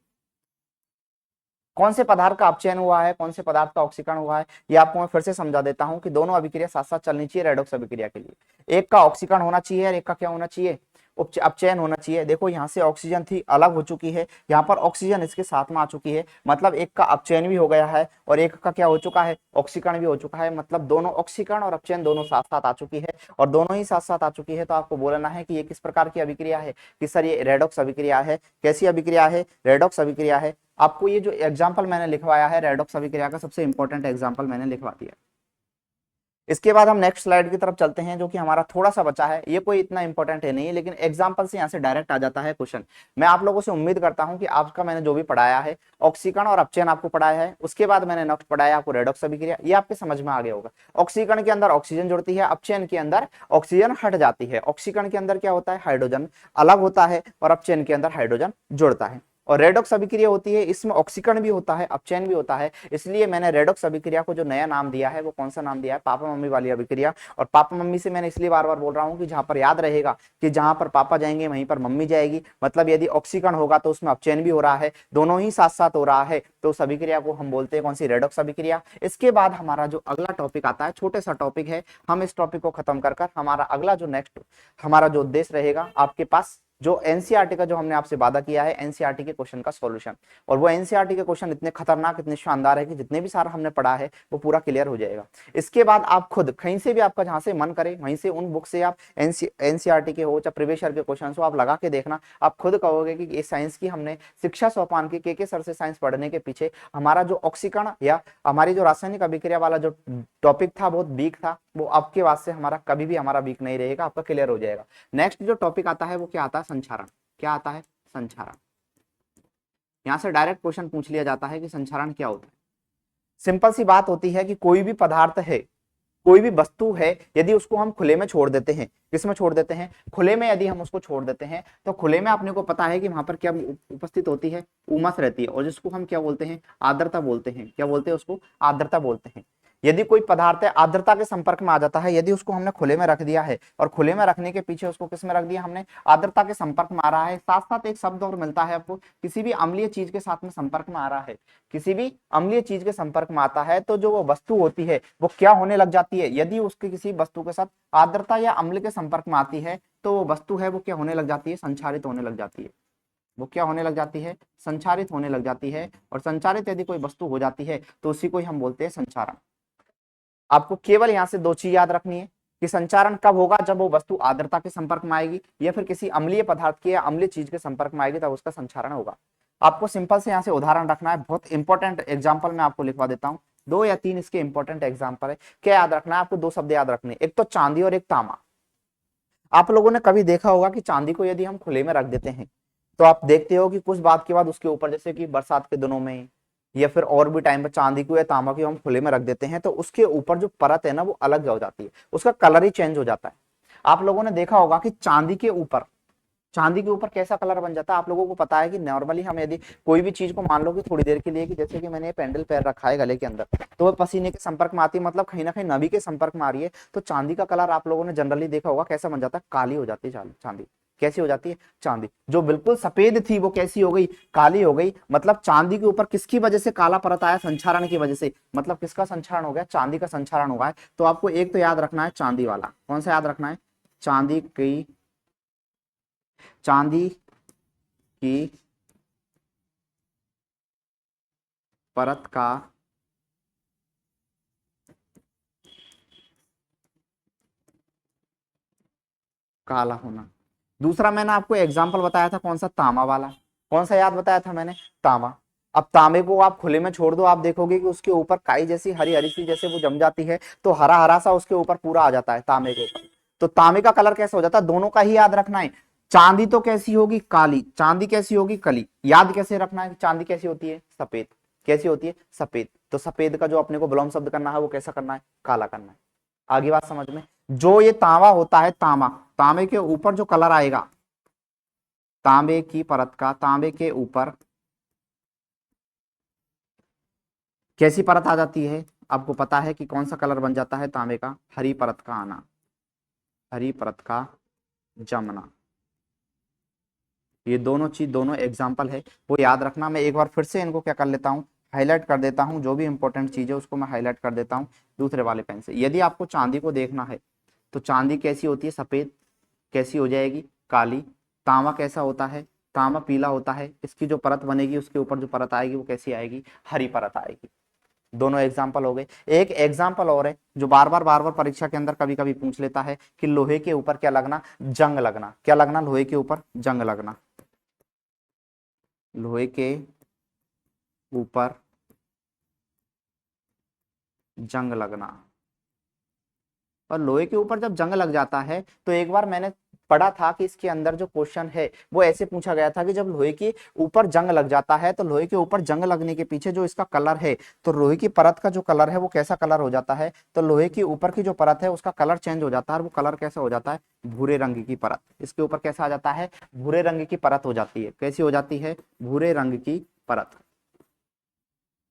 कौन से पदार्थ का अपचयन हुआ है, कौन से पदार्थ का ऑक्सीकरण हुआ है, ये आपको मैं फिर से समझा देता हूं कि दोनों अभिक्रिया साथ साथ चलनी चाहिए रेडॉक्स अभिक्रिया के लिए। एक का ऑक्सीकरण होना चाहिए और एक का क्या होना चाहिए, अपचयन होना चाहिए। देखो यहाँ से ऑक्सीजन थी, अलग हो चुकी है, यहाँ पर ऑक्सीजन इसके साथ में आ चुकी है, मतलब एक का अपचयन भी हो गया है और एक का क्या हो चुका है, ऑक्सीकरण भी हो चुका है। मतलब दोनों ऑक्सीकरण और अपचयन दोनों साथ साथ आ चुकी है, और दोनों ही साथ साथ आ चुकी है। तो आपको बोलना है कि ये किस प्रकार की अभिक्रिया है, कि सर ये रेडॉक्स अभिक्रिया है। कैसी अभिक्रिया है, रेडॉक्स अभिक्रिया है। आपको ये जो एग्जाम्पल मैंने लिखवाया है रेडॉक्स अभिक्रिया का, सबसे इंपॉर्टेंट एग्जाम्पल मैंने लिखवा दिया। इसके बाद हम नेक्स्ट स्लाइड की तरफ चलते हैं, जो कि हमारा थोड़ा सा बचा है। ये कोई इतना इंपॉर्टेंट है नहीं है, लेकिन एग्जांपल से यहाँ से डायरेक्ट आ जाता है क्वेश्चन। मैं आप लोगों से उम्मीद करता हूं कि आपका मैंने जो भी पढ़ाया है, ऑक्सीकरण और अपचयन आपको पढ़ाया है, उसके बाद मैंने नेक्स्ट पढ़ाया आपको रेडॉक्स अभिक्रिया, ये आपके समझ में आ गया होगा। ऑक्सीकरण के अंदर ऑक्सीजन जुड़ती है, अपचयन के अंदर ऑक्सीजन हट जाती है। ऑक्सीकरण के अंदर क्या होता है, हाइड्रोजन अलग होता है, और अपचयन के अंदर हाइड्रोजन जुड़ता है। और रेडॉक्स अभिक्रिया होती है, इसमें ऑक्सीकरण भी होता है, अपचयन भी होता है। इसलिए मैंने रेडॉक्स अभिक्रिया को जो नया नाम दिया है, वो कौन सा नाम दिया है, पापा मम्मी वाली अभिक्रिया। और पापा मम्मी से मैंने इसलिए बार बार बोल रहा हूं कि जहां पर याद रहेगा कि जहां पर पापा जाएंगे वहीं पर मम्मी जाएगी, मतलब यदि ऑक्सीकरण होगा तो उसमें अपचयन भी हो रहा है, दोनों ही साथ साथ हो रहा है, तो उस अभिक्रिया को हम बोलते हैं कौन सी, रेडॉक्स अभिक्रिया। इसके बाद हमारा जो अगला टॉपिक आता है, छोटे सा टॉपिक है, हम इस टॉपिक को खत्म कर हमारा अगला जो नेक्स्ट हमारा जो उद्देश्य रहेगा आपके पास, जो एनसीईआरटी का जो हमने आपसे वादा किया है, एनसीईआरटी के क्वेश्चन का सॉल्यूशन। और वो एनसीईआरटी के क्वेश्चन इतने खतरनाक, इतने शानदार है कि जितने भी सारा हमने पढ़ा है वो पूरा क्लियर हो जाएगा। इसके बाद आप खुद कहीं से भी आपका जहां से मन करे वहीं से उन बुक से आप एनसीईआरटी के हो चाहे प्रीवियस ईयर के क्वेश्चन हो, आप लगा के देखना, आप खुद कहोगे कि ये साइंस की हमने शिक्षा सोपान के सर से साइंस पढ़ने के पीछे हमारा जो ऑक्सीकरण या हमारी जो रासायनिक अभिक्रिया वाला जो टॉपिक था बहुत वीक था, वो आपके वास्ते हमारा कभी भी हमारा वीक नहीं रहेगा, आपका क्लियर हो जाएगा। नेक्स्ट जो टॉपिक आता है वो क्या आता है, संचारण। क्या आता है, संचारण। यहां से डायरेक्ट क्वेश्चन पूछ लिया जाता है कि संचारण क्या होता है। सिंपल सी बात होती है कि कोई भी पदार्थ है, कोई भी वस्तु है, यदि उसको हम खुले में छोड़ देते हैं, किसमें छोड़ देते हैं, खुले में यदि हम उसको छोड़ देते हैं, तो खुले में अपने को पता है कि वहां पर क्या उपस्थित होती है, उमस रहती है, और जिसको हम क्या बोलते हैं, आर्द्रता बोलते हैं। क्या बोलते हैं उसको, आर्द्रता बोलते हैं। यदि कोई पदार्थ है आर्द्रता के संपर्क में आ जाता है, यदि उसको हमने खुले में रख दिया है, और खुले में रखने के पीछे उसको किस में रख दिया हमने, आर्द्रता के संपर्क में आ रहा है, साथ साथ एक शब्द और मिलता है आपको, किसी भी अम्लीय चीज के साथ में संपर्क में आ रहा है, किसी भी अम्लीय चीज के संपर्क में आता है, तो जो वो वस्तु होती है वो क्या होने लग जाती है, यदि उसके किसी वस्तु के साथ आर्द्रता या अम्ल के संपर्क में आती है, तो वो वस्तु है वो क्या होने लग जाती है, संचारित होने लग जाती है। वो क्या होने लग जाती है, संचारित होने लग जाती है। और संचारित यदि कोई वस्तु हो जाती है तो उसी को ही हम बोलते हैं संचारण। आपको केवल यहां से दो चीज याद रखनी है कि संचारण कब होगा, जब वो वस्तु आर्द्रता के संपर्क में आएगी या फिर किसी अम्लीय पदार्थ के या अम्लीय चीज के संपर्क में आएगी, तब उसका संचारण होगा। आपको सिंपल से यहाँ से उदाहरण रखना है, बहुत इंपॉर्टेंट एग्जाम्पल मैं आपको लिखवा देता हूँ, दो या तीन इसके इंपॉर्टेंट एग्जाम्पल है। क्या याद रखना है आपको, दो शब्द याद रखने, एक तो चांदी और एक तांबा। आप लोगों ने कभी देखा होगा कि चांदी को यदि हम खुले में रख देते हैं, तो आप देखते हो कि कुछ बात के बाद उसके ऊपर, जैसे कि बरसात के दिनों में या फिर और भी टाइम पर चांदी को या तांबा को हम खुले में रख देते हैं, तो उसके ऊपर जो परत है ना वो अलग हो जाती है, उसका कलर ही चेंज हो जाता है। आप लोगों ने देखा होगा कि चांदी के ऊपर कैसा कलर बन जाता है। आप लोगों को पता है कि नॉर्मली हम यदि कोई भी चीज को मान लो कि थोड़ी देर के लिए, कि जैसे कि मैंने ये पेंडल पैर रखा है गले के अंदर, तो वो पसीने के संपर्क में आती है, मतलब कहीं ना कहीं नमी के संपर्क में आ रही है, तो चांदी का कलर आप लोगों ने जनरली देखा होगा कैसा बन जाता है, काली हो जाती है चांदी। कैसी हो जाती है, चांदी जो बिल्कुल सफेद थी वो कैसी हो गई, काली हो गई। मतलब चांदी के ऊपर किसकी वजह से काला परत आया, संचारण की वजह से, मतलब किसका संचारण हो गया, चांदी का संचारण हुआ है। तो आपको एक तो याद रखना है चांदी वाला, कौन सा याद रखना है, चांदी की परत का काला होना। दूसरा मैंने आपको एग्जाम्पल बताया था कौन सा, तांबा वाला। कौन सा याद बताया था मैंने, तांबा। अब तांबे को आप खुले में छोड़ दो, आप देखोगे कि उसके ऊपर काई जैसी हरी हरी सी जैसे वो जम जाती है, तो हरा हरा सा उसके ऊपर पूरा आ जाता है तांबे के ऊपर। तो तांबे का कलर कैसा हो जाता है, दोनों का ही याद रखना है। चांदी तो कैसी होगी, काली, चांदी कैसी होगी, कली। याद कैसे रखना है कि चांदी कैसी होती है, सफेद। कैसी होती है, सफेद। तो सफेद का जो अपने को विलोम शब्द करना है वो कैसा करना है, काला करना है। आगे बात समझ में। जो ये तांबा होता है, तांबे के ऊपर जो कलर आएगा, तांबे की परत का तांबे के ऊपर कैसी परत आ जाती है, आपको पता है कि कौन सा कलर बन जाता है तांबे का, हरी परत का आना, हरी परत का जमना। ये दोनों चीज, दोनों एग्जाम्पल है, वो याद रखना। मैं एक बार फिर से इनको क्या कर लेता हूँ, हाईलाइट कर देता हूँ, जो भी इंपॉर्टेंट चीज है उसको मैं हाईलाइट कर देता हूँ दूसरे वाले पेन से। यदि आपको चांदी को देखना है, तो चांदी कैसी होती है, सफेद। कैसी हो जाएगी, काली। तांबा कैसा होता है, तांबा पीला होता है। इसकी जो परत बनेगी, उसके ऊपर जो परत आएगी वो कैसी आएगी, हरी परत आएगी। दोनों एग्जाम्पल हो गए। एक एग्जाम्पल और है जो बार बार परीक्षा के अंदर कभी कभी पूछ लेता है कि लोहे के ऊपर क्या लगना, जंग लगना। क्या लगना, लोहे के ऊपर जंग लगना। लोहे के ऊपर जंग लगना। और लोहे के ऊपर जब जंग लग जाता है तो एक बार मैंने पढ़ा था कि इसके अंदर जो क्वेश्चन है वो ऐसे पूछा गया था कि जब लोहे के ऊपर जंग लग जाता है तो लोहे के ऊपर जंग लगने के पीछे जो इसका कलर है, तो लोहे की परत का जो कलर है वो कैसा कलर हो जाता है, तो लोहे की ऊपर की जो परत है उसका कलर चेंज हो जाता है और वो कलर कैसा हो जाता है, भूरे रंग की परत। इसके ऊपर कैसा आ जाता है, भूरे रंग की परत हो जाती है। कैसी हो जाती है, भूरे रंग की परत,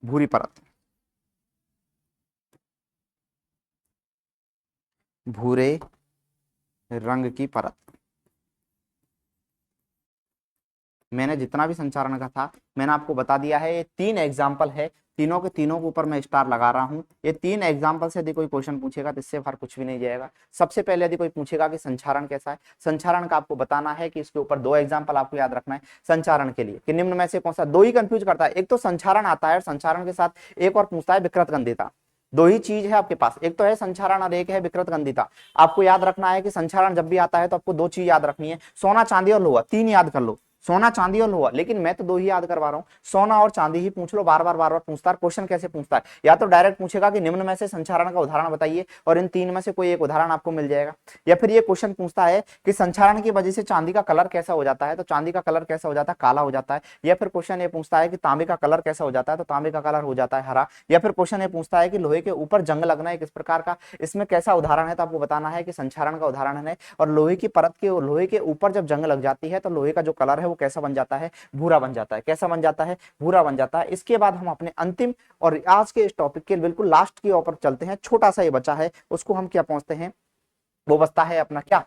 भूरी परत, भूरे रंग की परत। मैंने जितना भी संचारण का था मैंने आपको बता दिया है। ये 3 एग्जाम्पल है, तीनों के तीनों के ऊपर मैं स्टार लगा रहा हूं। ये 3 एग्जाम्पल से यदि कोई क्वेश्चन पूछेगा तो इससे बाहर कुछ भी नहीं जाएगा। सबसे पहले यदि कोई पूछेगा कि संचारण कैसा है, संचारण का आपको बताना है कि इसके ऊपर 2 एग्जाम्पल आपको याद रखना है संचारण के लिए कि निम्न में से कौन सा। 2 ही कंफ्यूज करता है, एक तो संचारण आता है और संचारण के साथ एक और पूछता है विकृत गंधिता। 2 ही चीज है आपके पास, एक तो है संचारण और एक है विकृत गंधिता। आपको याद रखना है कि संचारण जब भी आता है तो आपको 2 चीज याद रखनी है, सोना चांदी और लोहा। 3 याद कर लो, सोना चांदी और लोहा, लेकिन मैं तो 2 ही याद करवा रहा हूं। सोना और चांदी ही पूछ लो, बार बार पूछता है। क्वेश्चन कैसे पूछता है, या तो डायरेक्ट पूछेगा कि निम्न में से संचारण का उदाहरण बताइए और इन 3 में से कोई एक उदाहरण आपको मिल जाएगा, या फिर ये क्वेश्चन पूछता है कि संचारण की वजह से चांदी का कलर कैसा हो जाता है, तो चांदी का कलर कैसा हो जाता है, काला हो जाता है। या फिर क्वेश्चन ये पूछता है कि तांबे का कलर कैसा हो जाता है, तो तांबे का कलर हो जाता है हरा। या फिर क्वेश्चन ये पूछता है कि लोहे के ऊपर जंग लगना है किस प्रकार का, इसमें कैसा उदाहरण है, तो आपको बताना है कि संचारण का उदाहरण है। और लोहे की परत के, लोहे के ऊपर जब जंग लग जाती है तो लोहे का जो कलर है वो कैसा बन जाता है, भूरा बन जाता है। कैसा बन जाता है, भूरा बन जाता है। इसके बाद हम अपने अंतिम और आज के इस टॉपिक के बिल्कुल लास्ट की ओर चलते हैं। छोटा सा ये बचा है, उसको हम क्या पहुंचते हैं, वो बचता है अपना क्या,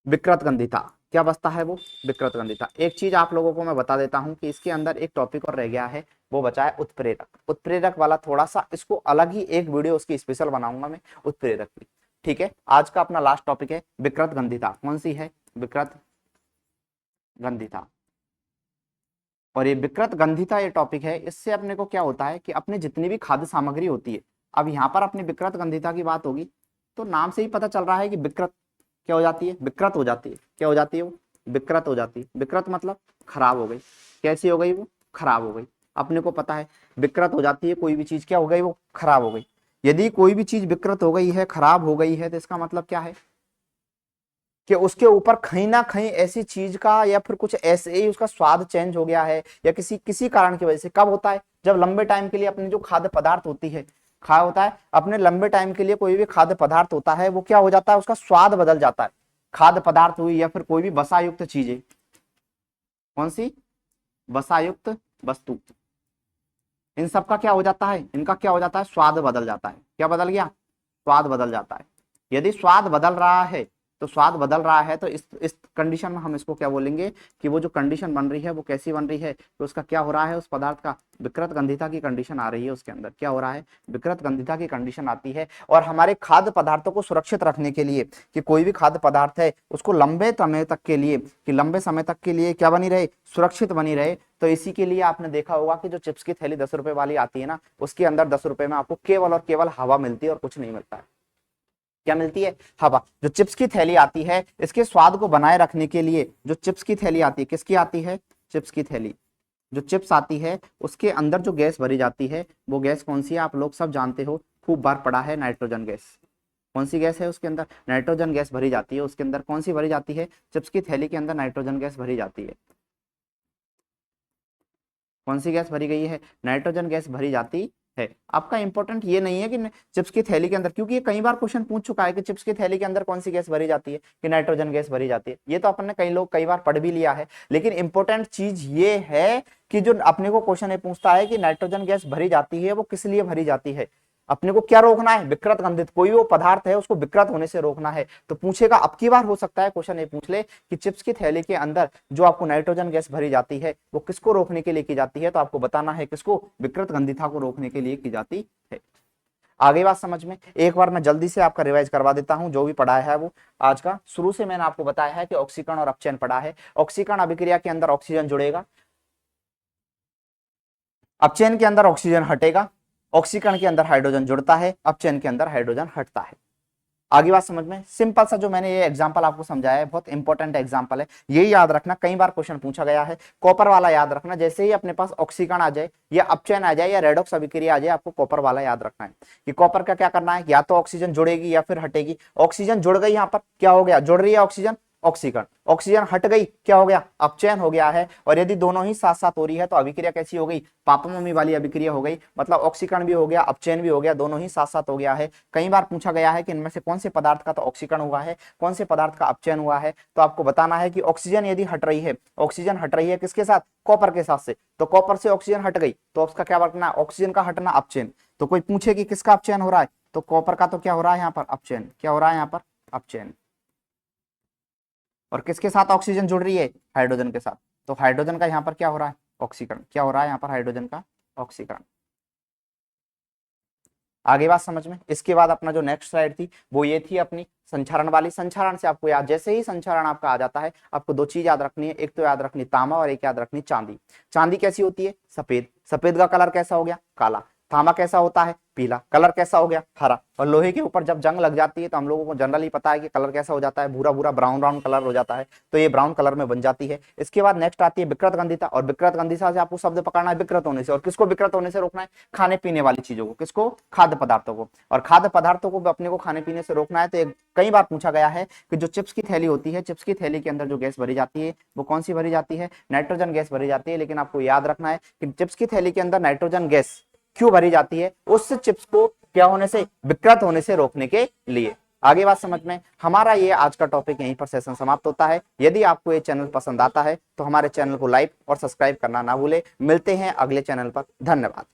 विकृत गंधिता। क्या बचता है वो, विकृत गंधिता। एक चीज आप लोगों को मैं बता देता हूं कि इसके अंदर एक टॉपिक और रह गया है, वो बचा है उत्प्रेरक। उत्प्रेरक वाला थोड़ा सा, इसको अलग ही एक वीडियो उसकी स्पेशल बनाऊंगा मैं, उत्प्रेरक की। ठीक है, आज का अपना लास्ट टॉपिक है विकृत गंधिता। कौन सी है, विकृत गंधिता। और ये विकृत गंधिता ये टॉपिक है, इससे अपने को क्या होता है कि अपने जितनी भी खाद्य सामग्री होती है, अब यहाँ पर अपनी विकृत गंधिता की बात होगी तो नाम से ही पता चल रहा है कि विकृत क्या हो जाती है, विकृत हो जाती है। क्या हो जाती है वो, विकृत हो जाती है। विकृत मतलब खराब हो गई। कैसी हो गई वो, खराब हो गई। अपने को पता है विकृत हो जाती है कोई भी चीज, क्या हो गई वो, खराब हो गई। यदि कोई भी चीज विकृत हो गई है, खराब हो गई है, तो इसका मतलब क्या है कि उसके ऊपर कहीं ना कहीं ऐसी चीज का या फिर कुछ ऐसे ही उसका स्वाद चेंज हो गया है, या किसी किसी कारण की वजह से। कब होता है, जब लंबे टाइम के लिए अपनी जो खाद्य पदार्थ होती है, खा होता है अपने लंबे टाइम के लिए कोई भी खाद्य पदार्थ होता है वो क्या हो जाता है, उसका स्वाद बदल जाता है। खाद्य पदार्थ हुई या फिर कोई भी वसायुक्त चीजें, कौन सी, वसायुक्त वस्तु, इन सब का क्या हो जाता है, इनका क्या हो जाता है, स्वाद बदल जाता है। क्या बदल गया, स्वाद बदल जाता है। यदि स्वाद बदल रहा है, तो स्वाद बदल रहा है तो इस कंडीशन में हम इसको क्या बोलेंगे कि वो जो कंडीशन बन रही है वो कैसी बन रही है, तो उसका क्या हो रहा है, उस पदार्थ का विकृत गंधिता की कंडीशन आ रही है। उसके अंदर क्या हो रहा है, विकृत गंधिता की कंडीशन आती है। और हमारे खाद्य पदार्थों को सुरक्षित रखने के लिए, कि कोई भी खाद्य पदार्थ है उसको लंबे समय तक के लिए, कि लंबे समय तक के लिए क्या बनी रहे, सुरक्षित बनी रहे, तो इसी के लिए आपने देखा होगा कि जो चिप्स की थैली 10 रुपए वाली आती है ना, उसके अंदर 10 रुपए में आपको केवल और केवल हवा मिलती है और कुछ नहीं मिलता है। क्या मिलती है, हवा। जो चिप्स की थैली आती है, इसके स्वाद को बनाए रखने के लिए जो चिप्स की थैली आती है, किसकी आती है, चिप्स की थैली। जो चिप्स आती है उसके अंदर जो गैस भरी जाती है, वो गैस कौन सी है, आप लोग सब जानते हो, खूब बार पड़ा है, नाइट्रोजन गैस। कौन सी गैस है उसके अंदर, नाइट्रोजन गैस भरी जाती है। उसके अंदर कौन सी भरी जाती है, चिप्स की थैली के अंदर नाइट्रोजन गैस भरी जाती है। कौन सी गैस भरी गई है, नाइट्रोजन गैस भरी जाती है। आपका इंपॉर्टेंट ये नहीं है कि चिप्स की थैली के अंदर, क्योंकि ये कई बार क्वेश्चन पूछ चुका है कि चिप्स की थैली के अंदर कौन सी गैस भरी जाती है, कि नाइट्रोजन गैस भरी जाती है। ये तो अपन ने कई लोग कई बार पढ़ भी लिया है, लेकिन इंपॉर्टेंट चीज ये है कि जो अपने को क्वेश्चन ये पूछता है कि नाइट्रोजन गैस भरी जाती है वो किस लिए भरी जाती है, अपने को क्या रोकना है, विकृत गंधित कोई वो पदार्थ है उसको विकृत होने से रोकना है। तो पूछेगा, अब की बार हो सकता है क्वेश्चन ये पूछ ले कि चिप्स की थैली के अंदर जो आपको नाइट्रोजन गैस भरी जाती है वो किसको रोकने के लिए की जाती है, तो आपको बताना है किसको, विकृत गंधिता को रोकने के लिए की जाती है। आगे बात समझ में, एक बार मैं जल्दी से आपका रिवाइज करवा देता हूं जो भी पढ़ाया है वो आज का। शुरू से मैंने आपको बताया है कि ऑक्सीकरण और अपचयन पढ़ा है। ऑक्सीकरण अभिक्रिया के अंदर ऑक्सीजन जुड़ेगा, अपचयन के अंदर ऑक्सीजन हटेगा, ऑक्सीकरण के अंदर हाइड्रोजन जुड़ता है, अपचयन के अंदर हाइड्रोजन हटता है। आगे बात समझ में, सिंपल सा जो मैंने ये एग्जांपल आपको समझाया है बहुत इंपॉर्टेंट एग्जांपल है, यही याद रखना, कई बार क्वेश्चन पूछा गया है। कॉपर वाला याद रखना, जैसे ही अपने पास ऑक्सीकरण आ जाए या अपचयन आ जाए या रेडॉक्स अभिक्रिया आ जाए, आपको कॉपर वाला याद रखना है कि कॉपर का क्या करना है, या तो ऑक्सीजन जुड़ेगी या फिर हटेगी। ऑक्सीजन जुड़ गई, यहाँ पर क्या हो गया, जुड़ रही है ऑक्सीजन, ऑक्सीकरण, ऑक्सीजन हट गई, क्या हो गया, अपचयन हो गया है। और यदि दोनों ही साथ साथ हो रही है तो अभिक्रिया कैसी हो गई, पापा मम्मी वाली अभिक्रिया हो गई, मतलब ऑक्सीकरण भी हो गया, अपचयन भी हो गया, दोनों ही साथ साथ हो गया है। कई बार पूछा गया है कि इनमें से कौन से पदार्थ का तो ऑक्सीकरण हुआ है, कौन से पदार्थ का अपचयन हुआ है, तो आपको बताना है कि ऑक्सीजन यदि हट रही है, ऑक्सीजन हट रही है किसके साथ, कॉपर के साथ से, तो कॉपर से ऑक्सीजन हट गई तो उसका क्या करना, ऑक्सीजन का हटना अपचयन। तो कोई पूछे कि किसका अपचयन हो रहा है, तो कॉपर का तो क्या हो रहा है यहाँ पर, अपचयन, क्या हो रहा है यहाँ पर, अपचयन। और किसके साथ ऑक्सीजन जुड़ रही है, हाइड्रोजन के साथ, तो हाइड्रोजन का यहाँ पर क्या हो रहा है, ऑक्सीकरण, क्या हो रहा है यहाँ पर, हाइड्रोजन का ऑक्सीकरण। आगे बात समझ में। इसके बाद अपना जो नेक्स्ट स्लाइड थी वो ये थी अपनी संचारण वाली। संचारण से आपको याद, जैसे ही संचारण आपका आ जाता है आपको दो चीज याद रखनी है, एक तो याद रखनी तांबा और एक याद रखनी चांदी। चांदी कैसी होती है, सफेद, सफेद का कलर कैसा हो गया, काला। तांबा कैसा होता है, पीला, कलर कैसा हो गया, हरा। और लोहे के ऊपर जब जंग लग जाती है तो हम लोगों को जनरली पता है कि कलर कैसा हो जाता है, भूरा भूरा ब्राउन ब्राउन कलर हो जाता है, तो ये ब्राउन कलर में बन जाती है। इसके बाद नेक्स्ट आती है विकृत गंधिता, और विकृत गंधिता से आपको शब्द पकड़ना है विकृत होने से, और किसको विकृत होने से रोकना है, खाने पीने वाली चीजों को, किसको, खाद्य पदार्थों को। और खाद्य पदार्थों को अपने को खाने पीने से रोकना है तो कई बार पूछा गया है कि जो चिप्स की थैली होती है, चिप्स की थैली के अंदर जो गैस भरी जाती है वो कौन सी भरी जाती है, नाइट्रोजन गैस भरी जाती है। लेकिन आपको याद रखना है कि चिप्स की थैली के अंदर नाइट्रोजन गैस क्यों भरी जाती है, उस चिप्स को क्या होने से, विकृत होने से रोकने के लिए। आगे बात समझ में। हमारा ये आज का टॉपिक यहीं पर सेशन समाप्त होता है। यदि आपको ये चैनल पसंद आता है तो हमारे चैनल को लाइक और सब्सक्राइब करना ना भूले। मिलते हैं अगले चैनल पर, धन्यवाद।